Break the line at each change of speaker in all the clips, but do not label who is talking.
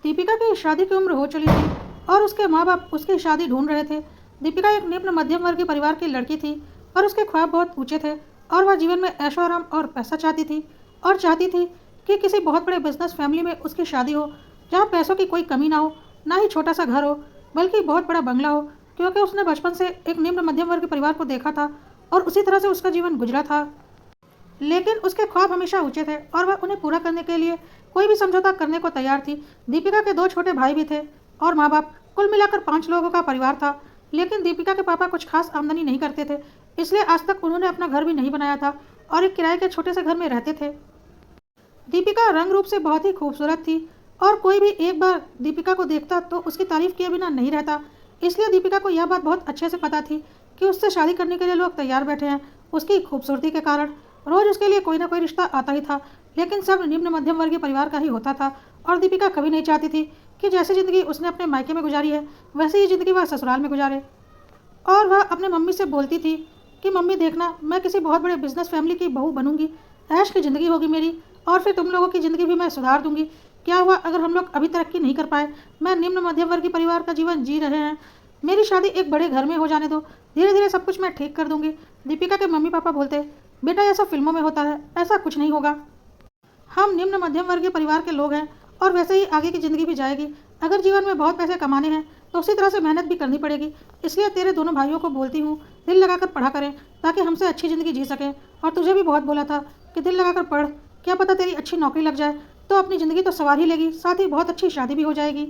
दीपिका की शादी की उम्र हो चली थी और उसके माँ बाप उसकी शादी ढूंढ रहे थे। दीपिका एक निम्न मध्यम वर्गीय परिवार की लड़की थी और उसके ख्वाब बहुत ऊंचे थे और वह जीवन में ऐशो आराम और पैसा चाहती थी और चाहती थी कि किसी बहुत बड़े बिजनेस फैमिली में उसकी शादी हो, जहाँ पैसों की कोई कमी ना हो, ना ही छोटा सा घर हो, बल्कि बहुत बड़ा बंगला हो, क्योंकि उसने बचपन से एक निम्न मध्यम वर्ग के परिवार को देखा था और उसी तरह से उसका जीवन गुजरा था। लेकिन उसके ख्वाब हमेशा ऊंचे थे और वह उन्हें पूरा करने के लिए कोई भी समझौता करने को तैयार थी। दीपिका के दो छोटे भाई भी थे और माँ बाप, कुल मिलाकर 5 लोगों का परिवार था। लेकिन दीपिका के पापा कुछ खास आमदनी नहीं करते थे, इसलिए आज तक उन्होंने अपना घर भी नहीं बनाया था और एक किराए के छोटे से घर में रहते थे। दीपिका रंग रूप से बहुत ही खूबसूरत थी और कोई भी एक बार दीपिका को देखता तो उसकी तारीफ किए बिना नहीं रहता। इसलिए दीपिका को यह बात बहुत अच्छे से पता थी कि उससे शादी करने के लिए लोग तैयार बैठे हैं उसकी खूबसूरती के कारण। रोज उसके लिए कोई ना कोई रिश्ता आता ही था, लेकिन सब निम्न मध्यम वर्गीय परिवार का ही होता था और दीपिका कभी नहीं चाहती थी कि जैसी ज़िंदगी उसने अपने मायके में गुजारी है वैसे ही ज़िंदगी वह ससुराल में गुजारे। और वह अपने मम्मी से बोलती थी कि मम्मी देखना, मैं किसी बहुत बड़े बिजनेस फैमिली की बहू बनूंगी, ऐश की ज़िंदगी होगी मेरी और फिर तुम लोगों की ज़िंदगी भी मैं सुधार दूंगी। क्या हुआ अगर हम लोग अभी तरक्की नहीं कर पाए, मैं निम्न मध्यम वर्गीय परिवार का जीवन जी रहे हैं, मेरी शादी एक बड़े घर में हो जाने दो, धीरे धीरे सब कुछ मैं ठीक कर दूंगी। दीपिका के मम्मी पापा बोलते, बेटा ऐसा फिल्मों में होता है, ऐसा कुछ नहीं होगा, हम निम्न मध्यम वर्गीय परिवार के लोग हैं और वैसे ही आगे की ज़िंदगी भी जाएगी। अगर जीवन में बहुत पैसे कमाने हैं तो उसी तरह से मेहनत भी करनी पड़ेगी। इसलिए तेरे दोनों भाइयों को बोलती हूँ दिल लगाकर पढ़ा करें ताकि हमसे अच्छी ज़िंदगी जी सकें। और तुझे भी बहुत बोला था कि दिल लगाकर पढ़, क्या पता तेरी अच्छी नौकरी लग जाए तो अपनी ज़िंदगी तो संवार ही लेगी, साथ ही बहुत अच्छी शादी भी हो जाएगी।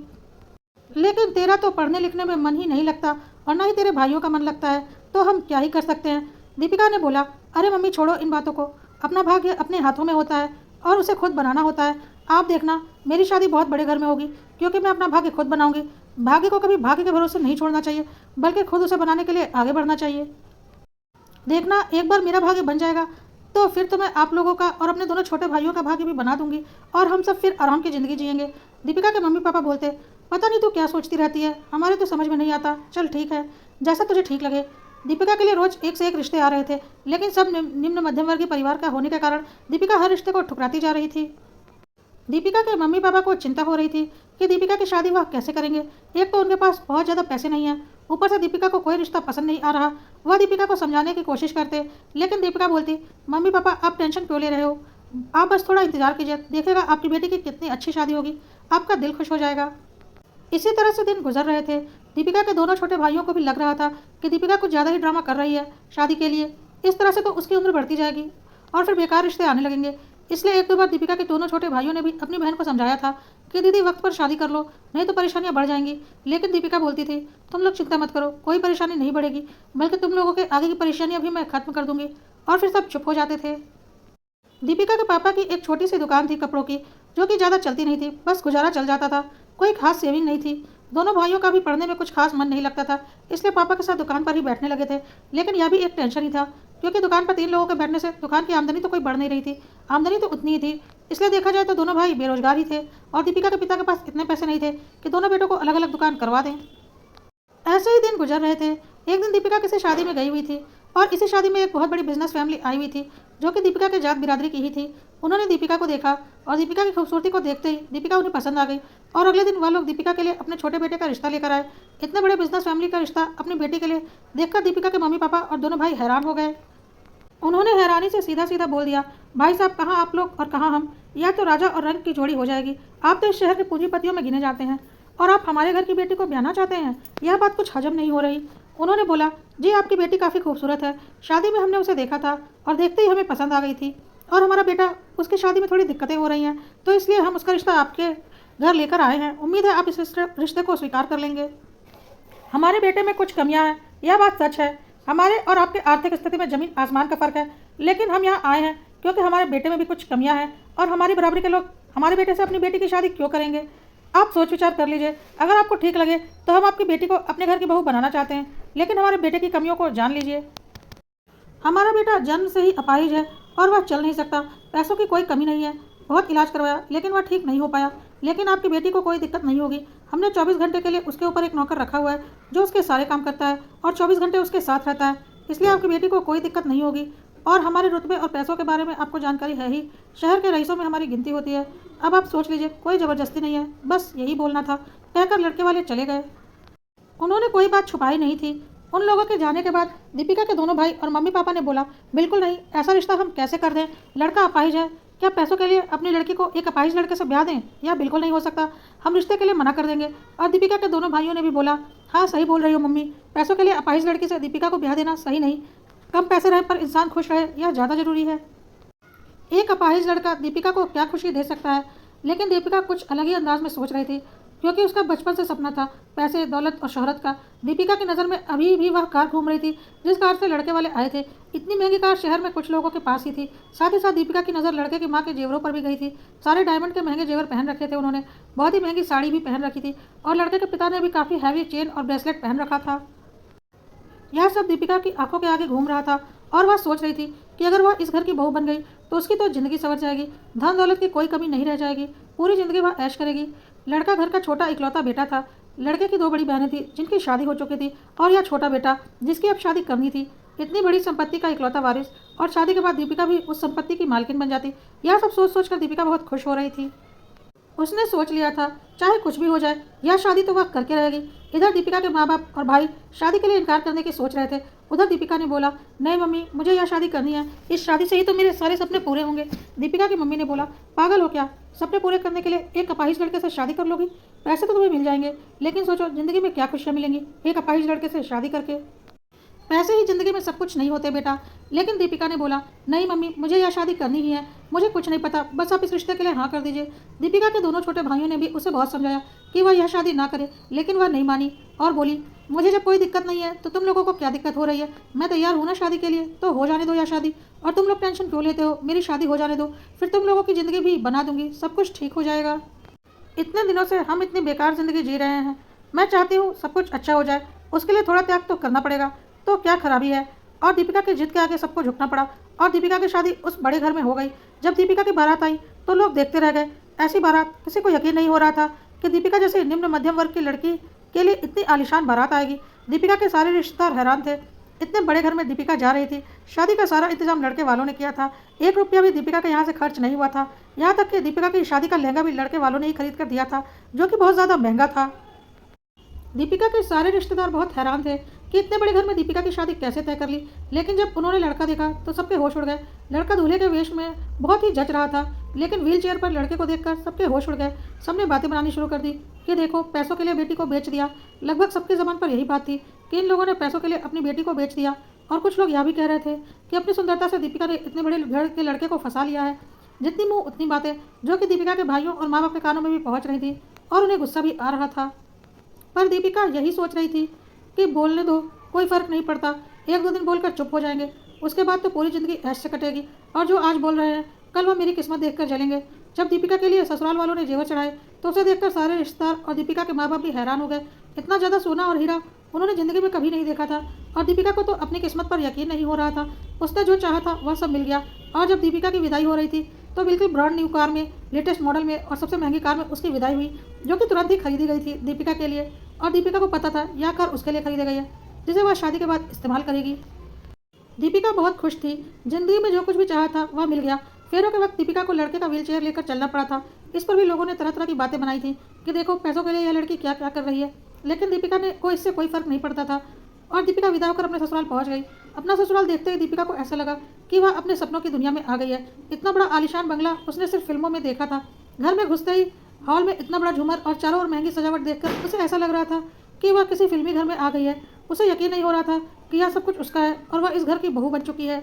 लेकिन तेरा तो पढ़ने लिखने में मन ही नहीं लगता और ना ही तेरे भाइयों का मन लगता है, तो हम क्या ही कर सकते हैं। दीपिका ने बोला, अरे मम्मी छोड़ो इन बातों को, अपना भाग्य अपने हाथों में होता है और उसे खुद बनाना होता है। आप देखना मेरी शादी बहुत बड़े घर में होगी क्योंकि मैं अपना भाग्य खुद बनाऊंगी। भाग्य को कभी भाग्य के भरोसे नहीं छोड़ना चाहिए, बल्कि खुद उसे बनाने के लिए आगे बढ़ना चाहिए। देखना एक बार मेरा भाग्य बन जाएगा तो फिर तो मैं आप लोगों का और अपने दोनों छोटे भाइयों का भाग्य भी बना दूंगी और हम सब फिर आराम की ज़िंदगी जिएंगे। दीपिका के मम्मी पापा बोलते, पता नहीं तू क्या सोचती रहती है, हमारे तो समझ में नहीं आता, चल ठीक है जैसा तुझे ठीक लगे। दीपिका के लिए रोज एक से एक रिश्ते आ रहे थे, लेकिन सब निम्न मध्यम वर्गीय परिवार का होने के कारण दीपिका हर रिश्ते को ठुकराती जा रही थी। दीपिका के मम्मी पापा को चिंता हो रही थी कि दीपिका की शादी वह कैसे करेंगे। एक तो उनके पास बहुत ज़्यादा पैसे नहीं हैं, ऊपर से दीपिका को कोई रिश्ता पसंद नहीं आ रहा। वह दीपिका को समझाने की कोशिश करते, लेकिन दीपिका बोलती, मम्मी पापा आप टेंशन क्यों ले रहे हो, आप बस थोड़ा इंतजार कीजिए, देखिएगा आपकी बेटी की कितनी अच्छी शादी होगी, आपका दिल खुश हो जाएगा। इसी तरह से दिन गुजर रहे थे। दीपिका के दोनों छोटे भाइयों को भी लग रहा था कि दीपिका कुछ ज़्यादा ही ड्रामा कर रही है शादी के लिए, इस तरह से तो उसकी उम्र बढ़ती जाएगी और फिर बेकार रिश्ते आने लगेंगे। इसलिए एक दो बार दीपिका के दोनों छोटे भाइयों ने भी अपनी बहन को समझाया था कि दीदी वक्त पर शादी कर लो, नहीं तो परेशानियां बढ़ जाएंगी। लेकिन दीपिका बोलती थी, तुम लोग चिंता मत करो, कोई परेशानी नहीं बढ़ेगी, बल्कि तुम लोगों के आगे की परेशानियां भी मैं खत्म कर दूंगी। और फिर सब चुप हो जाते थे। दीपिका के पापा की एक छोटी सी दुकान थी कपड़ों की, जो कि ज़्यादा चलती नहीं थी, बस गुजारा चल जाता था, कोई खास सेविंग नहीं थी। दोनों भाइयों का भी पढ़ने में कुछ खास मन नहीं लगता था, इसलिए पापा के साथ दुकान पर ही बैठने लगे थे। लेकिन यह भी एक टेंशन ही था, क्योंकि दुकान पर 3 लोगों के बैठने से दुकान की आमदनी तो कोई बढ़ नहीं रही थी, आमदनी तो उतनी ही थी। इसलिए देखा जाए तो दोनों भाई बेरोजगार ही थे और दीपिका के पिता के पास इतने पैसे नहीं थे कि दोनों बेटों को अलग अलग दुकान करवा दें। ऐसे ही दिन गुजर रहे थे। एक दिन दीपिका किसी शादी में गई हुई थी और इसी शादी में एक बहुत बड़ी बिजनेस फैमिली आई हुई थी, जो कि दीपिका के जात बिरादरी की ही थी। उन्होंने दीपिका को देखा और दीपिका की खूबसूरती को देखते ही दीपिका उन्हें पसंद आ गई और अगले दिन वह लोग दीपिका के लिए अपने छोटे बेटे का रिश्ता लेकर आए। इतने बड़े बिजनेस फैमिली का रिश्ता अपनी बेटी के लिए देखकर दीपिका के मम्मी पापा और दोनों भाई हैरान हो गए। उन्होंने हैरानी से सीधा सीधा बोल दिया, भाई साहब कहाँ आप लोग और कहाँ हम, यह तो राजा और रंग की जोड़ी हो जाएगी। आप तो इस शहर के पूंजीपतियों में गिने जाते हैं और आप हमारे घर की बेटी को ब्याहना चाहते हैं, यह बात कुछ हजम नहीं हो रही। उन्होंने बोला, जी आपकी बेटी काफ़ी खूबसूरत है, शादी में हमने उसे देखा था और देखते ही हमें पसंद आ गई थी और हमारा बेटा, उसकी शादी में थोड़ी दिक्कतें हो रही हैं, तो इसलिए हम उसका रिश्ता आपके घर लेकर आए हैं। उम्मीद है आप इस रिश्ते को स्वीकार कर लेंगे। हमारे बेटे में कुछ कमियां हैं, यह बात सच है, हमारे और आपके आर्थिक स्थिति में ज़मीन आसमान का फ़र्क है, लेकिन हम यहाँ आए हैं क्योंकि हमारे बेटे में भी कुछ कमियां हैं और हमारी बराबरी के लोग हमारे बेटे से अपनी बेटी की शादी क्यों करेंगे। आप सोच विचार कर लीजिए, अगर आपको ठीक लगे तो हम आपकी बेटी को अपने घर की बहू बनाना चाहते हैं, लेकिन हमारे बेटे की कमियों को जान लीजिए। हमारा बेटा जन्म से ही अपाहिज है और वह चल नहीं सकता, पैसों की कोई कमी नहीं है, बहुत इलाज करवाया लेकिन वह ठीक नहीं हो पाया। लेकिन आपकी बेटी को कोई दिक्कत नहीं होगी, हमने 24 घंटे के लिए उसके ऊपर एक नौकर रखा हुआ है जो उसके सारे काम करता है और 24 घंटे उसके साथ रहता है, इसलिए आपकी बेटी को कोई दिक्कत नहीं होगी। और हमारे रुतबे और पैसों के बारे में आपको जानकारी है ही। शहर के रईसों में हमारी गिनती होती है। अब आप सोच लीजिए, कोई ज़बरदस्ती नहीं है, बस यही बोलना था, कहकर लड़के वाले चले गए। उन्होंने कोई बात छुपाई नहीं थी। उन लोगों के जाने के बाद दीपिका के दोनों भाई और मम्मी पापा ने बोला, बिल्कुल नहीं, ऐसा रिश्ता हम कैसे कर दें, लड़का अपाहिज है। क्या पैसों के लिए अपनी लड़की को एक अपाहिज लड़के से ब्याह दें? यह बिल्कुल नहीं हो सकता, हम रिश्ते के लिए मना कर देंगे। और दीपिका के दोनों भाइयों ने भी बोला, हाँ सही बोल रही हो मम्मी, पैसों के लिए अपाहिज लड़की से दीपिका को ब्याह देना सही नहीं। कम पैसे रहे पर इंसान खुश रहे, यह ज़्यादा जरूरी है। एक अपाहिज लड़का दीपिका को क्या खुशी दे सकता है? लेकिन दीपिका कुछ अलग ही अंदाज में सोच रही थी, क्योंकि उसका बचपन से सपना था पैसे, दौलत और शोहरत का। दीपिका की नज़र में अभी भी वह कार घूम रही थी जिस कार से लड़के वाले आए थे। इतनी महंगी कार शहर में कुछ लोगों के पास ही थी। साथ ही साथ दीपिका की नज़र लड़के की माँ के जेवरों पर भी गई थी। सारे डायमंड के महंगे जेवर पहन रखे थे उन्होंने, बहुत ही महंगी साड़ी भी पहन रखी थी, और लड़के के पिता ने भी काफ़ी हैवी चेन और ब्रेसलेट पहन रखा था। यह सब दीपिका की आंखों के आगे घूम रहा था, और वह सोच रही थी कि अगर वह इस घर की बहू बन गई तो उसकी तो जिंदगी संवर जाएगी, धन दौलत की कोई कमी नहीं रह जाएगी, पूरी जिंदगी वह ऐश करेगी। लड़का घर का छोटा इकलौता बेटा था। लड़के की दो बड़ी बहनें थी जिनकी शादी हो चुकी थी, और यह छोटा बेटा जिसकी अब शादी करनी थी। इतनी बड़ी संपत्ति का इकलौता वारिस, और शादी के बाद दीपिका भी उस संपत्ति की मालकिन बन जाती। यह सब सोच सोच कर दीपिका बहुत खुश हो रही थी। उसने सोच लिया था, चाहे कुछ भी हो जाए, यह शादी तो वह करके रहेगी। इधर दीपिका के माँ बाप और भाई शादी के लिए इनकार करने की सोच रहे थे। उधर दीपिका ने बोला, नहीं मम्मी, मुझे यह शादी करनी है, इस शादी से ही तो मेरे सारे सपने पूरे होंगे। दीपिका की मम्मी ने बोला, पागल हो क्या, सपने पूरे करने के लिए एक अपाहिज लड़के से शादी कर लोगी? पैसे तो तुम्हें मिल जाएंगे, लेकिन सोचो जिंदगी में क्या खुशियाँ मिलेंगी एक अपाहिज लड़के से शादी करके। पैसे ही जिंदगी में सब कुछ नहीं होते बेटा। लेकिन दीपिका ने बोला, नहीं मम्मी, मुझे यह शादी करनी ही है, मुझे कुछ नहीं पता, बस आप इस रिश्ते के लिए हाँ कर दीजिए। दीपिका के दोनों छोटे भाइयों ने भी उसे बहुत समझाया कि वह यह शादी ना करे, लेकिन वह नहीं मानी और बोली, मुझे जब कोई दिक्कत नहीं है तो तुम लोगों को क्या दिक्कत हो रही है? मैं तैयार हूँ ना शादी के लिए, तो हो जाने दो यह शादी। और तुम लोग टेंशन क्यों लेते हो, मेरी शादी हो जाने दो, फिर तुम लोगों की ज़िंदगी भी बना दूंगी, सब कुछ ठीक हो जाएगा। इतने दिनों से हम इतनी बेकार ज़िंदगी जी रहे हैं, मैं चाहती हूँ सब कुछ अच्छा हो जाए, उसके लिए थोड़ा त्याग तो करना पड़ेगा, तो क्या खराबी है? और दीपिका की जिद के आगे सबको झुकना पड़ा, और दीपिका की शादी उस बड़े घर में हो गई। जब दीपिका की बारात आई तो लोग देखते रह गए। ऐसी बारात किसी को यकीन नहीं हो रहा था कि दीपिका जैसे निम्न मध्यम वर्ग की लड़की के लिए इतनी आलिशान बारात आएगी। दीपिका के सारे रिश्तेदार हैरान थे, इतने बड़े घर में दीपिका जा रही थी। शादी का सारा इंतजाम लड़के वालों ने किया था, 1 रुपया भी दीपिका के यहाँ से खर्च नहीं हुआ था। यहाँ तक कि दीपिका की शादी का लहंगा भी लड़के वालों ने ही खरीद कर दिया था, जो कि बहुत ज़्यादा महंगा था। दीपिका के सारे रिश्तेदार बहुत हैरान थे कि इतने बड़े घर में दीपिका की शादी कैसे तय कर ली। लेकिन जब उन्होंने लड़का देखा तो सबके होश उड़ गए। लड़का दूल्हे के वेश में बहुत ही जच रहा था, लेकिन व्हील चेयर पर लड़के को देखकर सबके होश उड़ गए। सबने बातें बनानी शुरू कर दी कि देखो, पैसों के लिए बेटी को बेच दिया। लगभग सबके जबान पर यही बात थी कि इन लोगों ने पैसों के लिए अपनी बेटी को बेच दिया। और कुछ लोग यह भी कह रहे थे कि अपनी सुंदरता से दीपिका ने इतने बड़े घर के लड़के को फंसा लिया है। जितनी मुँह उतनी बातें, जो कि दीपिका के भाइयों और माँ बाप के कानों में भी पहुँच रही थी, और उन्हें गुस्सा भी आ रहा था। पर दीपिका यही सोच रही थी कि बोलने दो, कोई फ़र्क नहीं पड़ता, 1-2 दिन बोलकर चुप हो जाएंगे, उसके बाद तो पूरी ज़िंदगी ऐश से कटेगी। और जो आज बोल रहे हैं, कल वह मेरी किस्मत देखकर जलेंगे। जब दीपिका के लिए ससुराल वालों ने जेवर चढ़ाए तो उसे देखकर सारे रिश्तेदार और दीपिका के माँ बाप भी हैरान हो गए। इतना ज़्यादा सोना और हीरा उन्होंने ज़िंदगी में कभी नहीं देखा था, और दीपिका को तो अपनी किस्मत पर यकीन नहीं हो रहा था। उसने जो चाहा था वह सब मिल गया। और जब दीपिका की विदाई हो रही थी तो बिल्कुल ब्रांड न्यू कार में, लेटेस्ट मॉडल में और सबसे महंगी कार में उसकी विदाई हुई, जो कि तुरंत ही खरीदी गई थी दीपिका के लिए। और दीपिका को पता था यह कार उसके लिए खरीदी गई है, जिसे वह शादी के बाद इस्तेमाल करेगी। दीपिका बहुत खुश थी, जिंदगी में जो कुछ भी चाहा था वह मिल गया। फेरों के वक्त दीपिका को लड़के का व्हीलचेयर लेकर चलना पड़ा था। इस पर भी लोगों ने तरह तरह की बातें बनाई थी कि देखो, पैसों के लिए यह लड़की क्या क्या कर रही है। लेकिन दीपिका ने को इससे कोई फर्क नहीं पड़ता था, और दीपिका विदा होकर अपने ससुराल पहुंच गई। अपना ससुराल देखते ही दीपिका को ऐसा लगा कि वह अपने सपनों की दुनिया में आ गई है। इतना बड़ा आलीशान बंगला उसने सिर्फ फिल्मों में देखा था। घर में घुसते ही हॉल में इतना बड़ा झूमर और चारों ओर महंगी सजावट देखकर उसे ऐसा लग रहा था कि वह किसी फिल्मी घर में आ गई है। उसे यकीन नहीं हो रहा था कि यह सब कुछ उसका है और वह इस घर की बहू बन चुकी है।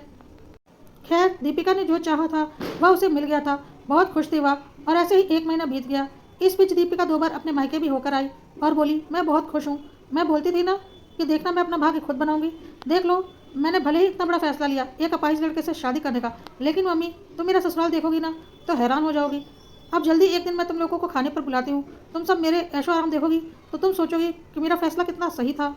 खैर, दीपिका ने जो चाहा था वह उसे मिल गया था। बहुत खुश थी वह, और ऐसे ही 1 महीना बीत गया। इस बीच दीपिका 2 बार अपने मायके भी होकर आई और बोली, मैं बहुत खुश हूँ। मैं बोलती थी ना कि देखना, मैं अपना भाग्य खुद बनाऊंगी। देख लो, मैंने भले ही इतना बड़ा फैसला लिया एक अपाहिज लड़के से शादी करने का, लेकिन मम्मी, तुम मेरा ससुराल देखोगी ना तो हैरान हो जाओगी। अब जल्दी एक दिन मैं तुम लोगों को खाने पर बुलाती हूँ, तुम सब मेरे ऐशो आराम देखोगी तो तुम सोचोगी कि मेरा फैसला कितना सही था।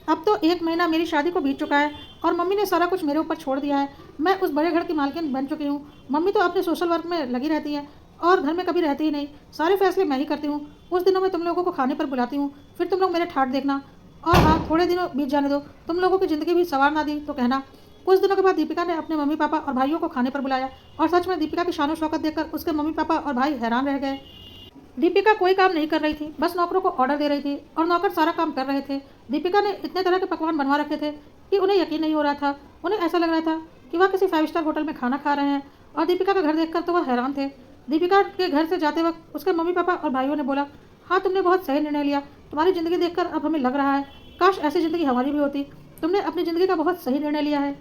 अब तो 1 महीना मेरी शादी को बीत चुका है, और मम्मी ने सारा कुछ मेरे ऊपर छोड़ दिया है। मैं उस बड़े घर की मालकिन बन चुकी हूँ। मम्मी तो अपने सोशल वर्क में लगी रहती है और घर में कभी रहती ही नहीं। सारे फैसले मैं ही करती हूँ। उस दिनों में तुम लोगों को खाने पर बुलाती हूँ, फिर तुम लोग मेरे ठाट देखना। और हाँ, थोड़े दिनों बीत जाने दो, तुम लोगों की ज़िंदगी भी संवार ना दी तो कहना। कुछ दिनों के बाद दीपिका ने अपने मम्मी पापा और भाइयों को खाने पर बुलाया और सच में दीपिका की शान और शौकत देखकर उसके मम्मी पापा और भाई हैरान रह गए। दीपिका कोई काम नहीं कर रही थी, बस नौकरों को ऑर्डर दे रही थी और नौकर सारा काम कर रहे थे। दीपिका ने इतने तरह के पकवान बनवा रखे थे कि उन्हें यकीन नहीं हो रहा था। उन्हें ऐसा लग रहा था कि वह किसी 5 स्टार होटल में खाना खा रहे हैं और दीपिका का घर देखकर तो वह हैरान थे। दीपिका के घर से जाते वक्त उसके मम्मी पापा और भाइयों ने बोला, हाँ तुमने बहुत सही निर्णय लिया। तुम्हारी ज़िंदगी देखकर अब हमें लग रहा है काश ऐसी ज़िंदगी हमारी भी होती। तुमने अपनी ज़िंदगी का बहुत सही निर्णय लिया है।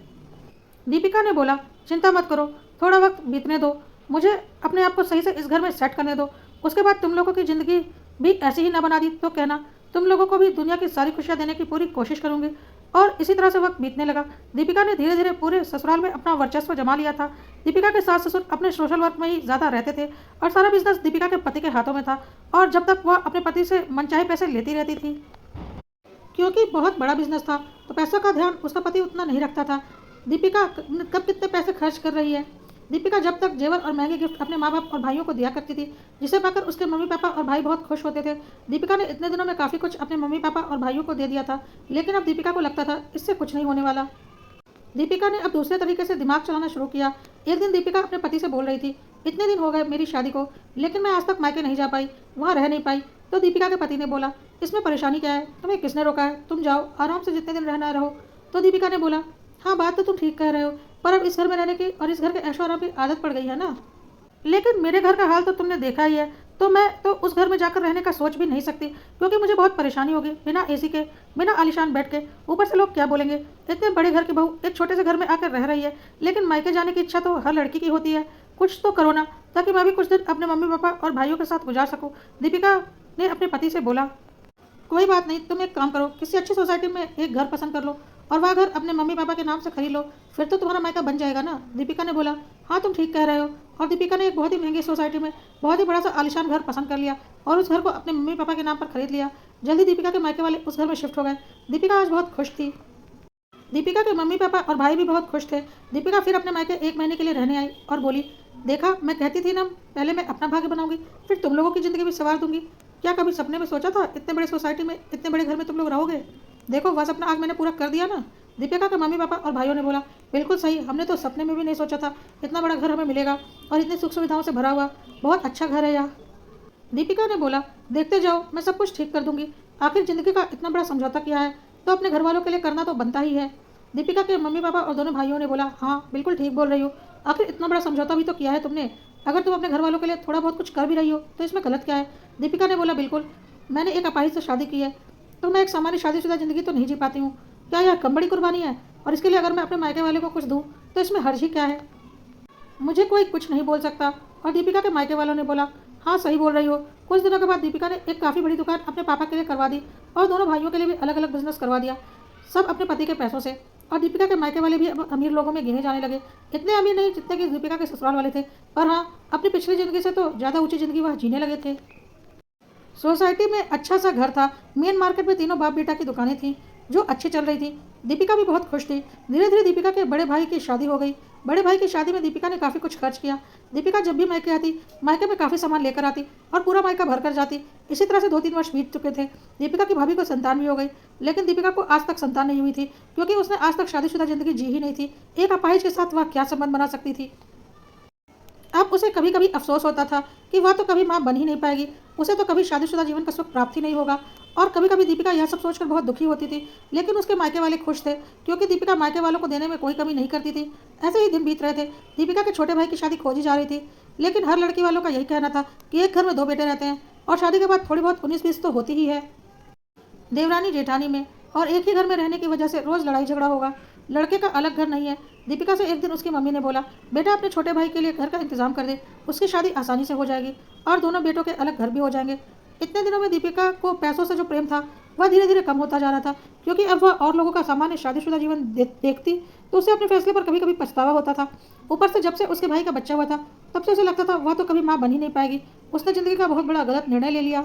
दीपिका ने बोला, चिंता मत करो, थोड़ा वक्त बीतने दो, मुझे अपने आप को सही से इस घर में सेट करने दो। उसके बाद तुम लोगों की ज़िंदगी भी ऐसी ही ना बना दी तो कहना। तुम लोगों को भी दुनिया की सारी खुशियाँ देने की पूरी कोशिश करूंगी। और इसी तरह से वक्त बीतने लगा। दीपिका ने धीरे धीरे पूरे ससुराल में अपना वर्चस्व जमा लिया था। दीपिका के सास ससुर अपने सोशल वर्क में ही ज़्यादा रहते थे और सारा बिजनेस दीपिका के पति के हाथों में था। और जब तक वह अपने पति से मनचाहे पैसे लेती रहती थी, क्योंकि बहुत बड़ा बिजनेस था, तो पैसों का ध्यान उसका पति उतना नहीं रखता था। दीपिका कब कितने पैसे खर्च कर रही है। दीपिका जब तक जेवर और महंगे गिफ्ट अपने माँ बाप और भाइयों को दिया करती थी, जिसे पाकर उसके मम्मी पापा और भाई बहुत खुश होते थे। दीपिका ने इतने दिनों में काफ़ी कुछ अपने मम्मी पापा और भाइयों को दे दिया था, लेकिन अब दीपिका को लगता था इससे कुछ नहीं होने वाला। दीपिका ने अब दूसरे तरीके से दिमाग चलाना शुरू किया। एक दिन दीपिका अपने पति से बोल रही थी, इतने दिन हो गए मेरी शादी को, लेकिन मैं आज तक मायके नहीं जा पाई, वहाँ रह नहीं पाई। तो दीपिका के पति ने बोला, इसमें परेशानी क्या है, तुम्हें किसने रोका है, तुम जाओ आराम से जितने दिन रहना रहो। तो दीपिका ने बोला, हाँ बात तो तुम ठीक कह रहे हो, पर अब इस घर में रहने की और इस घर के ऐशो आराम की आदत पड़ गई है ना। लेकिन मेरे घर का हाल तो तुमने देखा ही है, तो मैं तो उस घर में जाकर रहने का सोच भी नहीं सकती, क्योंकि मुझे बहुत परेशानी होगी बिना एसी के, बिना आलीशान बेड के। ऊपर से लोग क्या बोलेंगे, इतने बड़े घर की बहू एक छोटे से घर में आकर रह रही है। लेकिन मायके जाने की इच्छा तो हर लड़की की होती है। कुछ तो करो ना, ताकि मैं भी कुछ दिन अपने मम्मी पापा और भाइयों के साथ गुजार सकूँ। दीपिका ने अपने पति से बोला, कोई बात नहीं, तुम एक काम करो, किसी अच्छी सोसाइटी में एक घर पसंद कर लो और वह घर अपने मम्मी पापा के नाम से खरीद लो, फिर तो तुम्हारा मायका बन जाएगा ना। दीपिका ने बोला, हाँ तुम ठीक कह रहे हो। और दीपिका ने एक बहुत ही महंगी सोसाइटी में बहुत ही बड़ा सा आलिशान घर पसंद कर लिया और उस घर को अपने मम्मी पापा के नाम पर खरीद लिया। जल्दी दीपिका के मायके वाले उस घर में शिफ्ट हो गए। दीपिका आज बहुत खुश थी। दीपिका के मम्मी पापा और भाई भी बहुत खुश थे। दीपिका फिर अपने मायके 1 महीने के लिए रहने आई और बोली, देखा मैं कहती थी ना, पहले मैं अपना भाग्य बनाऊंगी, फिर तुम लोगों की ज़िंदगी भी संवार दूंगी। क्या कभी सपने में सोचा था इतने बड़े सोसाइटी में, इतने बड़े घर में तुम लोग रहोगे। देखो वह सपना आज मैंने पूरा कर दिया ना। दीपिका के मम्मी पापा और भाइयों ने बोला, बिल्कुल सही, हमने तो सपने में भी नहीं सोचा था इतना बड़ा घर हमें मिलेगा और इतनी सुख सुविधाओं से भरा हुआ, बहुत अच्छा घर है यह। दीपिका ने बोला, देखते जाओ, मैं सब कुछ ठीक कर दूंगी। आखिर जिंदगी का इतना बड़ा समझौता किया है तो अपने घर वालों के लिए करना तो बनता ही है। दीपिका के मम्मी पापा और दोनों भाइयों ने बोला, हाँ बिल्कुल ठीक बोल रही हो, आखिर इतना बड़ा समझौता भी तो किया है तुमने। अगर तुम अपने घर वालों के लिए थोड़ा बहुत कुछ कर भी रही हो तो इसमें गलत क्या है। दीपिका ने बोला, बिल्कुल, मैंने एक अपाहिज से शादी की है, तो मैं एक सामान्य शादीशुदा जिंदगी तो नहीं जी पाती हूँ। क्या यह कम बड़ी कुर्बानी है, और इसके लिए अगर मैं अपने मायके वाले को कुछ दूँ तो इसमें हर्ज ही क्या है। मुझे कोई कुछ नहीं बोल सकता। और दीपिका के मायके वालों ने बोला, हाँ सही बोल रही हो। कुछ दिनों के बाद दीपिका ने एक काफ़ी बड़ी दुकान अपने पापा के लिए करवा दी और दोनों भाइयों के लिए भी अलग अलग बिजनेस करवा दिया, सब अपने पति के पैसों से। और दीपिका के मायके वाले भी अब अमीर लोगों में गिने जाने लगे। इतने अमीर नहीं जितने कि दीपिका के ससुराल वाले थे, पर हाँ अपनी पिछली ज़िंदगी से तो ज़्यादा ऊंची ज़िंदगी वह जीने लगे थे। सोसाइटी में अच्छा सा घर था। मेन मार्केट में तीनों बाप बेटा की दुकानें थीं जो अच्छी चल रही थी। दीपिका भी बहुत खुश थी। धीरे धीरे दीपिका के बड़े भाई की शादी हो गई। बड़े भाई की शादी में दीपिका ने काफ़ी कुछ खर्च किया। दीपिका जब भी मायके आती, मायके में काफ़ी सामान लेकर आती और पूरा मायका भर कर जाती। इसी तरह से 2-3 वर्ष बीत चुके थे। दीपिका की भाभी को संतान भी हो गई, लेकिन दीपिका को आज तक संतान नहीं हुई थी, क्योंकि उसने आज तक शादीशुदा जिंदगी जी ही नहीं थी। एक अपाहिज के साथ वह क्या संबंध बना सकती थी। अब उसे कभी कभी अफसोस होता था कि वह तो कभी माँ बन ही नहीं पाएगी, उसे तो कभी शादीशुदा जीवन का सुख प्राप्त ही नहीं होगा। और कभी कभी दीपिका यह सब सोचकर बहुत दुखी होती थी, लेकिन उसके मायके वाले खुश थे, क्योंकि दीपिका मायके वालों को देने में कोई कमी नहीं करती थी। ऐसे ही दिन बीत रहे थे। दीपिका के छोटे भाई की शादी खोजी जा रही थी, लेकिन हर लड़की वालों का यही कहना था कि एक घर में 2 बेटे रहते हैं और शादी के बाद थोड़ी बहुत 19-20 तो होती ही है देवरानी जेठानी में, और एक ही घर में रहने की वजह से रोज़ लड़ाई झगड़ा होगा। लड़के का अलग घर नहीं है। दीपिका से एक दिन उसकी मम्मी ने बोला, बेटा अपने छोटे भाई के लिए घर का इंतजाम कर दे, उसकी शादी आसानी से हो जाएगी और दोनों बेटों के अलग घर भी हो जाएंगे। इतने दिनों में दीपिका को पैसों से जो प्रेम था वह धीरे धीरे कम होता जा रहा था, क्योंकि अब वह और लोगों का सामान्य शादीशुदा जीवन देखती तो उसे अपने फैसले पर कभी कभी पछतावा होता था। ऊपर से जब से उसके भाई का बच्चा हुआ था, तब से उसे लगता था वह तो कभी माँ बन ही नहीं पाएगी। उसने जिंदगी का बहुत बड़ा गलत निर्णय ले लिया,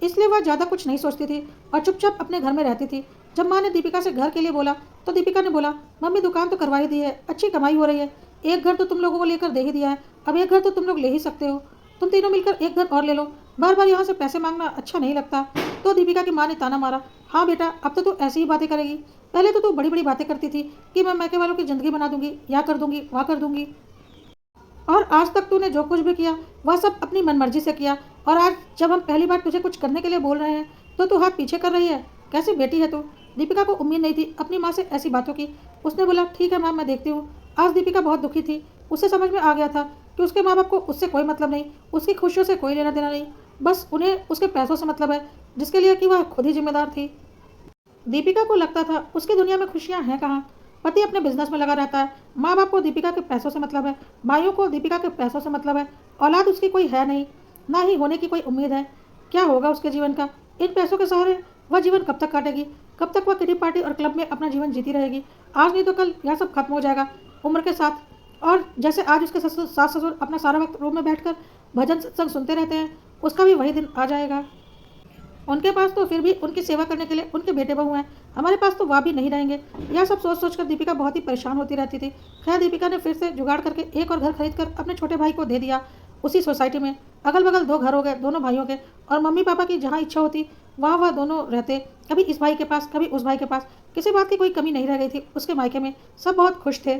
इसलिए वह ज़्यादा कुछ नहीं सोचती थी और चुपचाप अपने घर में रहती थी। जब माँ ने दीपिका से घर के लिए बोला तो दीपिका ने बोला, मम्मी दुकान तो करवा ही दी है, अच्छी कमाई हो रही है, एक घर तो तुम लोगों को लेकर दे ही दिया है, अब एक घर तो तुम लोग ले ही सकते हो, तुम तीनों मिलकर एक घर और ले लो, बार बार यहाँ से पैसे मांगना अच्छा नहीं लगता। तो दीपिका की माँ ने ताना मारा, हाँ बेटा अब तो तू ऐसी ही बातें करेगी, पहले तो तू बड़ी बड़ी बातें करती थी कि मैं मायके वालों की ज़िंदगी बना दूंगी, या कर दूंगी, वहाँ कर दूंगी, और आज तक तूने जो कुछ भी किया वह सब अपनी मनमर्जी से किया, और आज जब हम पहली बार तुझे कुछ करने के लिए बोल रहे हैं तो तू हाथ पीछे कर रही है। कैसी बेटी है तू। दीपिका को उम्मीद नहीं थी अपनी माँ से ऐसी बातों की। उसने बोला, ठीक है मैम, मैं देखती हूँ। आज दीपिका बहुत दुखी थी। उसे समझ में आ गया था कि उसके माँ बाप को उससे कोई मतलब नहीं, उसकी खुशियों से कोई लेना देना नहीं, बस उन्हें उसके पैसों से मतलब है, जिसके लिए कि वह खुद ही जिम्मेदार थी। दीपिका को लगता था उसकी दुनिया में खुशियां हैं कहाँ। पति अपने बिजनेस में लगा रहता है, माँ बाप को दीपिका के पैसों से मतलब है, भाइयों को दीपिका के पैसों से मतलब है, औलाद उसकी कोई है नहीं, ना ही होने की कोई उम्मीद है। क्या होगा उसके जीवन का। इन पैसों के सहारे वह जीवन कब तक काटेगी। कब तक वह किटी पार्टी और क्लब में अपना जीवन जीती रहेगी। आज नहीं तो कल यह सब खत्म हो जाएगा उम्र के साथ। और जैसे आज उसके सास ससुर अपना सारा वक्त रूम में बैठकर भजन सत्संग सुनते रहते हैं, उसका भी वही दिन आ जाएगा। उनके पास तो फिर भी उनकी सेवा करने के लिए उनके बेटे बहू हैं, हमारे पास तो वह भी नहीं रहेंगे। यह सब सोच सोच कर दीपिका बहुत ही परेशान होती रहती थी। खैर, दीपिका ने फिर से जुगाड़ करके एक और घर खरीद कर अपने छोटे भाई को दे दिया। उसी सोसाइटी में अगल बगल 2 घर हो गए दोनों भाइयों के, और मम्मी पापा की जहाँ इच्छा होती वहाँ वह दोनों रहते, कभी इस भाई के पास कभी उस भाई के पास। किसी बात की कोई कमी नहीं रह गई थी उसके मायके में, सब बहुत खुश थे।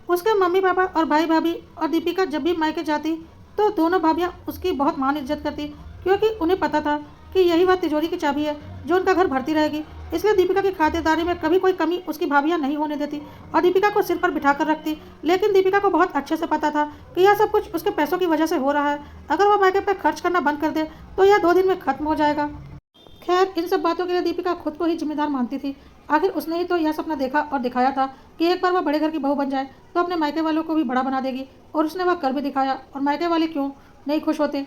उसके मम्मी पापा और भाई भाभी। और दीपिका जब भी मायके जाती तो दोनों भाभियाँ उसकी बहुत मान इज्जत करती, क्योंकि उन्हें पता था कि यही वह तिजोरी की चाबी है जो उनका घर भरती रहेगी। इसलिए दीपिका की खातिरदारी में कभी कोई कमी उसकी भाभियाँ नहीं होने देती और दीपिका को सिर पर बिठा कर रखती। लेकिन दीपिका को बहुत अच्छे से पता था कि यह सब कुछ उसके पैसों की वजह से हो रहा है। अगर वह मायके पर खर्च करना बंद कर दे तो यह 2 दिन में खत्म हो जाएगा। खैर, इन सब बातों के लिए दीपिका खुद को ही जिम्मेदार मानती थी। आखिर उसने ही तो यह सपना देखा और दिखाया था कि एक बार वह बड़े घर की बहू बन जाए तो अपने मायके वालों को भी बड़ा बना देगी, और उसने वह कर भी दिखाया। और मायके वाले क्यों नहीं खुश होते।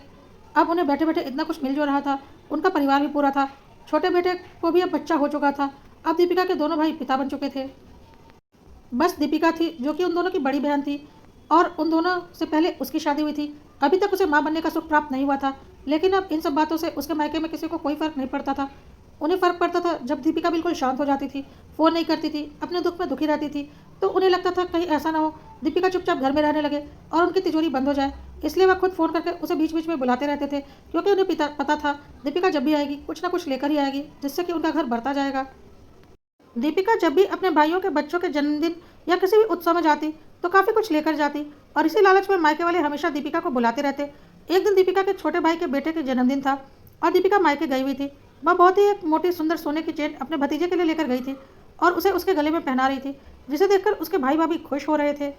अब उन्हें बैठे बैठे इतना कुछ मिल जो रहा था, उनका परिवार भी पूरा था, छोटे बेटे को भी अब बच्चा हो चुका था। अब दीपिका के दोनों भाई पिता बन चुके थे। बस दीपिका थी जो कि उन दोनों की बड़ी बहन थी, और उन दोनों से पहले उसकी शादी हुई थी। अभी तक उसे माँ बनने का सुख प्राप्त नहीं हुआ था, लेकिन अब इन सब बातों से उसके मायके में किसी को कोई फर्क नहीं पड़ता था। उन्हें फर्क पड़ता था जब दीपिका बिल्कुल शांत हो जाती थी, फ़ोन नहीं करती थी, अपने दुख में दुखी रहती थी, तो उन्हें लगता था कहीं ऐसा ना हो दीपिका चुपचाप घर में रहने लगे और उनकी तिजोरी बंद हो जाए। इसलिए वह खुद फ़ोन करके उसे बीच बीच में बुलाते रहते थे, क्योंकि उन्हें पता था दीपिका जब भी आएगी कुछ ना कुछ लेकर ही आएगी, जिससे कि उनका घर भरता जाएगा। दीपिका जब भी अपने भाइयों के बच्चों के जन्मदिन या किसी भी उत्सव में जाती तो काफ़ी कुछ लेकर जाती, और इसी लालच में मायके वाले हमेशा दीपिका को बुलाते रहते। एक दिन दीपिका के छोटे भाई के बेटे के जन्मदिन था और दीपिका मायके गई हुई थी। वह बहुत ही एक मोटी सुंदर सोने की चेन अपने भतीजे के लिए लेकर गई थी और उसे उसके गले में पहना रही थी, जिसे देखकर उसके भाई भाभी खुश हो रहे थे।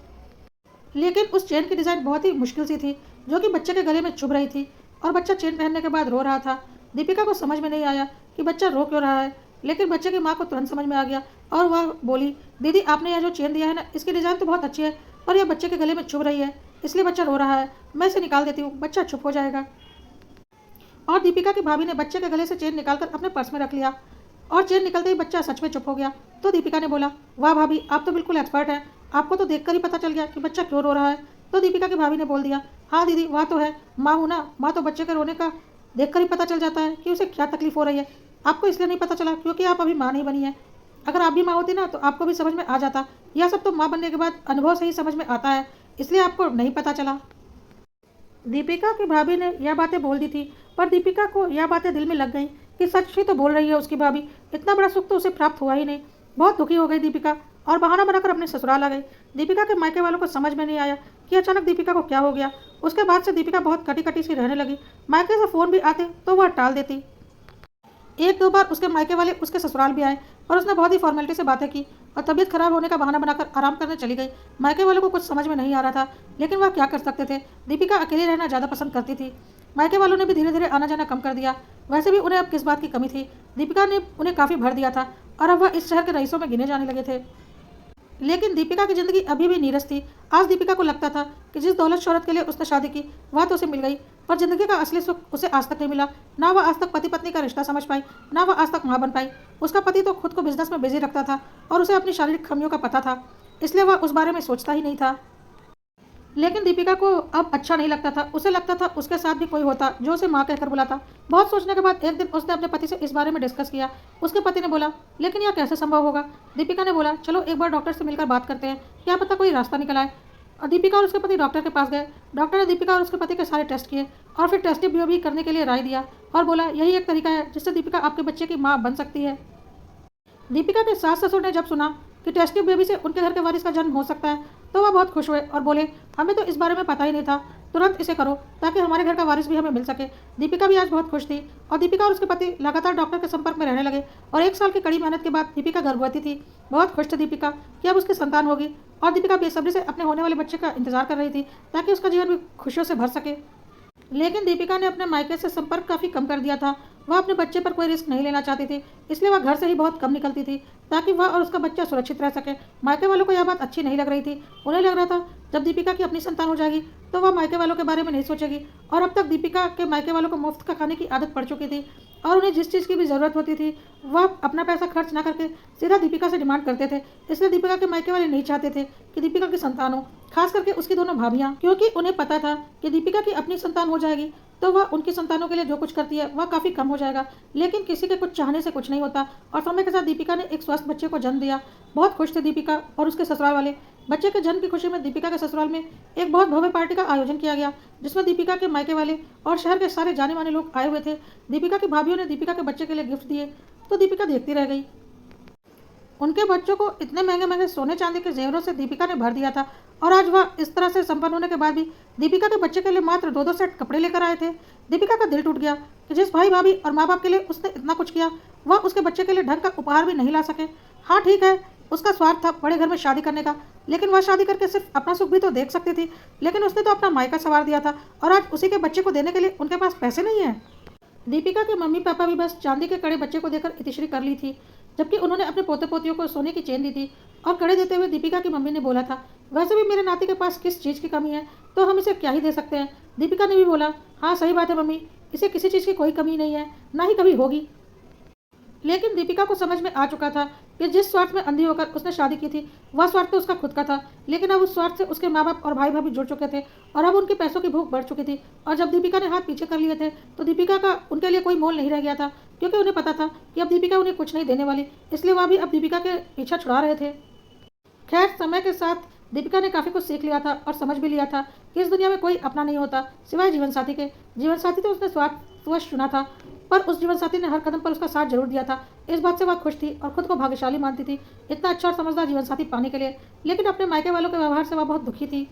लेकिन उस चेन की डिज़ाइन बहुत ही मुश्किल सी थी, जो कि बच्चे के गले में चुभ रही थी, और बच्चा चेन पहनने के बाद रो रहा था। दीपिका को समझ में नहीं आया कि बच्चा रो क्यों रहा है, लेकिन बच्चे की माँ को तुरंत समझ में आ गया और वह बोली, दीदी आपने यह जो चेन दिया है ना, इसकी डिज़ाइन तो बहुत अच्छी है, पर यह बच्चे के गले में चुभ रही है, इसलिए बच्चा रो रहा है। मैं इसे निकाल देती हूँ, बच्चा चुप हो जाएगा। और दीपिका की भाभी ने बच्चे के गले से चेन निकालकर अपने पर्स में रख लिया, और चेन निकलते ही बच्चा सच में चुप हो गया। तो दीपिका ने बोला, वाह भाभी, आप तो बिल्कुल एक्सपर्ट हैं, आपको तो देखकर ही पता चल गया कि बच्चा क्यों रो रहा है। तो दीपिका की भाभी ने बोल दिया, हाँ दीदी, वह तो है, माँ हूँ ना, माँ तो बच्चे के रोने का देखकर ही पता चल जाता है कि उसे क्या तकलीफ हो रही है। आपको इसलिए नहीं पता चला क्योंकि आप अभी माँ नहीं बनी है। अगर आप भी माँ होती ना तो आपको भी समझ में आ जाता। यह सब तो माँ बनने के बाद अनुभव से ही समझ में आता है, इसलिए आपको नहीं पता चला। दीपिका की भाभी ने यह बातें बोल दी थी, पर दीपिका को यह बातें दिल में लग गईं कि सच ही तो बोल रही है उसकी भाभी। इतना बड़ा सुख तो उसे प्राप्त हुआ ही नहीं। बहुत दुखी हो गई दीपिका और बहाना बनाकर अपने ससुराल आ गई। दीपिका के मायके वालों को समझ में नहीं आया कि अचानक दीपिका को क्या हो गया। उसके बाद से दीपिका बहुत कटी कटी सी रहने लगी। मायके से फ़ोन भी आते तो वह टाल देती। एक दो बार उसके मायके वाले उसके ससुराल भी आए और उसने बहुत ही फॉर्मेलिटी से बातें की और तबीयत खराब होने का बहाना बनाकर आराम करने चली गई। मायके वालों को कुछ समझ में नहीं आ रहा था, लेकिन वह क्या कर सकते थे। दीपिका अकेली रहना ज़्यादा पसंद करती थी। मायके वालों ने भी धीरे धीरे आना जाना कम कर दिया। वैसे भी उन्हें अब किस बात की कमी थी। दीपिका ने उन्हें काफ़ी भर दिया था और अब वह इस शहर के रईसों में गिने जाने लगे थे। लेकिन दीपिका की ज़िंदगी अभी भी नीरस थी। आज दीपिका को लगता था कि जिस दौलत शोहरत के लिए उसने शादी की वह तो उसे मिल गई, पर ज़िंदगी का असली सुख उसे आज तक नहीं मिला। ना वह आज तक पति पत्नी का रिश्ता समझ पाई, ना वह आज तक माँ बन पाई। उसका पति तो खुद को बिजनेस में बिजी रखता था और उसे अपनी शारीरिक खामियों का पता था, इसलिए वह उस बारे में सोचता ही नहीं था। लेकिन दीपिका को अब अच्छा नहीं लगता था। उसे लगता था उसके साथ भी कोई होता जो उसे माँ कहकर बुलाता। बहुत सोचने के बाद एक दिन उसने अपने पति से इस बारे में डिस्कस किया। उसके पति ने बोला, लेकिन यह कैसे संभव होगा। दीपिका ने बोला, चलो एक बार डॉक्टर से मिलकर बात करते हैं, क्या पता कोई रास्ता निकल आए। और दीपिका और उसके पति डॉक्टर के पास गए। डॉक्टर ने दीपिका और उसके पति के सारे टेस्ट किए और फिर टेस्ट भी करने के लिए राय दिया और बोला, यही एक तरीका है जिससे दीपिका आपके बच्चे की माँ बन सकती है। दीपिका के सास ससुर ने जब सुना कि टेस्ट ट्यूब बेबी से उनके घर के वारिस का जन्म हो सकता है तो वह बहुत खुश हुए और बोले, हमें तो इस बारे में पता ही नहीं था, तुरंत इसे करो ताकि हमारे घर का वारिस भी हमें मिल सके। दीपिका भी आज बहुत खुश थी और दीपिका और उसके पति लगातार डॉक्टर के संपर्क में रहने लगे और 1 साल की कड़ी मेहनत के बाद दीपिका गर्भवती थी। बहुत खुश थी दीपिका कि अब उसकी संतान होगी और दीपिका बेसब्री से अपने होने वाले बच्चे का इंतजार कर रही थी ताकि उसका जीवन भी खुशियों से भर सके। लेकिन दीपिका ने अपने मायके से संपर्क काफ़ी कम कर दिया था। वह अपने बच्चे पर कोई रिस्क नहीं लेना चाहती थी, इसलिए वह घर से ही बहुत कम निकलती थी ताकि वह और उसका बच्चा सुरक्षित रह सके। मायके वालों को यह बात अच्छी नहीं लग रही थी। उन्हें लग रहा था जब दीपिका की अपनी संतान हो जाएगी तो वह मायके वालों के बारे में नहीं सोचेगी। और अब तक दीपिका के मायके वालों को मुफ्त का खाने की आदत पड़ चुकी थी और उन्हें जिस चीज़ की भी ज़रूरत होती थी वह अपना पैसा खर्च ना करके सीधा दीपिका से डिमांड करते थे। इसलिए दीपिका के मायके वाले नहीं चाहते थे कि दीपिका की संतान हो, खास करके उसकी दोनों भाभियाँ, क्योंकि उन्हें पता था कि दीपिका की अपनी संतान हो जाएगी तो वह उनकी संतानों के लिए जो कुछ करती है वह काफ़ी कम हो जाएगा। लेकिन किसी के कुछ चाहने से कुछ नहीं होता और समय के साथ दीपिका ने एक स्वस्थ बच्चे को जन्म दिया। बहुत खुश थे दीपिका और उसके ससुराल वाले। बच्चे के जन्म की खुशी में दीपिका के ससुराल में एक बहुत भव्य पार्टी का आयोजन किया गया जिसमें दीपिका के मायके वाले और शहर के सारे जाने माने लोग आए हुए थे। दीपिका की भाभियों ने दीपिका के बच्चे के लिए गिफ्ट दिए तो दीपिका देखती रह गई। उनके बच्चों को इतने महंगे महंगे सोने चांदी के जेवरों से दीपिका ने भर दिया था और आज वह इस तरह से संपन्न होने के बाद भी दीपिका के बच्चे के लिए मात्र 2-2 सेट कपड़े लेकर आए थे। दीपिका का दिल टूट गया कि जिस भाई भाभी और माँ बाप के लिए उसने इतना कुछ किया वह उसके बच्चे के लिए ढंग का उपहार भी नहीं ला सके। हाँ ठीक है, उसका स्वार्थ था बड़े घर में शादी करने का, लेकिन वह शादी करके सिर्फ अपना सुख भी तो देख सकती थी। लेकिन उसने तो अपना मायका संवार दिया था और आज उसी के बच्चे को देने के लिए उनके पास पैसे नहीं है। दीपिका के मम्मी पापा भी बस चांदी के कड़े बच्चे को देकर इतिश्री कर ली थी, जबकि उन्होंने अपने पोते पोतियों को सोने की चेन दी थी। और कड़े देते हुए दीपिका की मम्मी ने बोला था, वैसे भी मेरे नाती के पास किस चीज़ की कमी है तो हम इसे क्या ही दे सकते हैं। दीपिका ने भी बोला, हाँ सही बात है मम्मी, इसे किसी चीज़ की कोई कमी नहीं है, ना ही कभी होगी। लेकिन दीपिका को समझ में आ चुका था कि जिस स्वार्थ में अंधी होकर उसने शादी की थी वह स्वार्थ तो उसका खुद का था, लेकिन अब उस स्वार्थ से उसके माँ बाप और भाई भाभी जुड़ चुके थे और अब उनके पैसों की भूख बढ़ चुकी थी। और जब दीपिका ने हाथ पीछे कर लिए थे तो दीपिका का उनके लिए कोई मोल नहीं रह गया था, क्योंकि उन्हें पता था कि अब दीपिका उन्हें कुछ नहीं देने वाली, इसलिए वह भी अब दीपिका के पीछा छुड़ा रहे थे। खैर समय के साथ दीपिका ने काफ़ी कुछ सीख लिया था और समझ भी लिया था कि इस दुनिया में कोई अपना नहीं होता सिवाय जीवन साथी के। जीवन साथी तो उसने स्वार्थवश चुना था, पर उस जीवन साथी ने हर कदम पर उसका साथ जरूर दिया था। इस बात से वह खुश थी और खुद को भाग्यशाली मानती थी इतना अच्छा और समझदार जीवन साथी पाने के लिए। लेकिन अपने मायके वालों के व्यवहार से वह बहुत दुखी थी।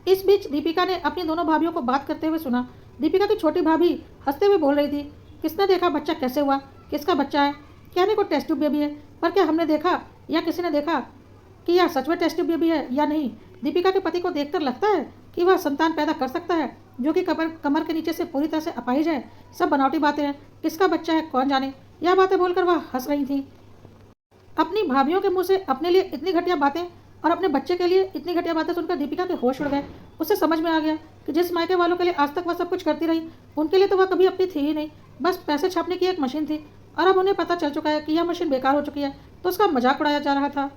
इस बीच दीपिका ने अपनी दोनों भाभियों को बात करते हुए सुना। दीपिका की छोटी भाभी हंसते हुए बोल रही थी, किसने देखा बच्चा कैसे हुआ, किसका बच्चा है, कहने को टेस्ट ट्यूब बेबी है, पर क्या हमने देखा या किसी ने देखा कि यह सच में टेस्ट ट्यूब बेबी है या नहीं। दीपिका के पति को देखकर लगता है कि वह संतान पैदा कर सकता है जो कि कमर के नीचे से पूरी तरह से अपाहिज है। सब बनावटी बातें हैं, किसका बच्चा है कौन जाने। यह बातें बोलकर वह हंस रही थी। अपनी भाभियों के मुंह से अपने लिए इतनी घटिया बातें और अपने बच्चे के लिए इतनी घटिया बातें सुनकर दीपिका के होश उड़ गए। उसे समझ में आ गया कि जिस मायके वालों के लिए आज तक वह सब कुछ करती रही उनके लिए तो वह कभी अपनी थी ही नहीं, बस पैसे छापने की एक मशीन थी। और अब उन्हें पता चल चुका है कि यह मशीन बेकार हो चुकी है तो उसका मजाक उड़ाया जा रहा था।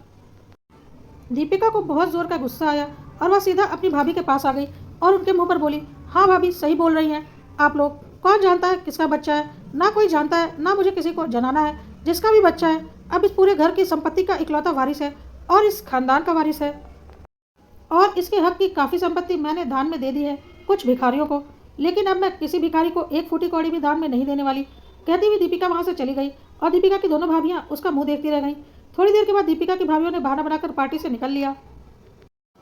दीपिका को बहुत जोर का गुस्सा आया और वह सीधा अपनी भाभी के पास आ गई और उनके मुंह पर बोली, हाँ भाभी सही बोल रही हैं आप लोग, कौन जानता है किसका बच्चा है, ना कोई जानता है ना मुझे किसी को जनाना है। जिसका भी बच्चा है अब इस पूरे घर की संपत्ति का इकलौता वारिस है और इस खानदान का वारिस है। और इसके हक की काफ़ी संपत्ति मैंने दान में दे दी है कुछ भिखारियों को, लेकिन अब मैं किसी भिखारी को एक फूटी कौड़ी भी दान में नहीं देने वाली। कहती हुई दीपिका वहाँ से चली गई और दीपिका की दोनों भाभियाँ उसका मुंह देखती रह गईं। थोड़ी देर के बाद दीपिका की भाभियों ने बहाना बनाकर पार्टी से निकल लिया।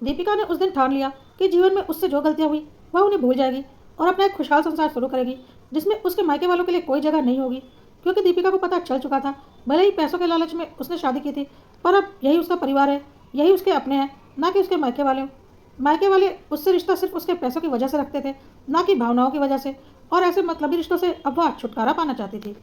दीपिका ने उस दिन ठान लिया कि जीवन में उससे जो गलतियाँ हुई वह उन्हें भूल जाएगी और अपना एक खुशहाल संसार शुरू करेगी जिसमें उसके मायके वालों के लिए कोई जगह नहीं होगी। क्योंकि दीपिका को पता चल चुका था, भले ही पैसों के लालच में उसने शादी की थी, पर अब यही उसका परिवार है, यही उसके अपने हैं, ना कि उसके मायके वाले। मायके वाले उससे रिश्ता सिर्फ उसके पैसों की वजह से रखते थे, ना कि भावनाओं की वजह से, और ऐसे मतलबी रिश्तों से अब वह छुटकारा पाना चाहती थी।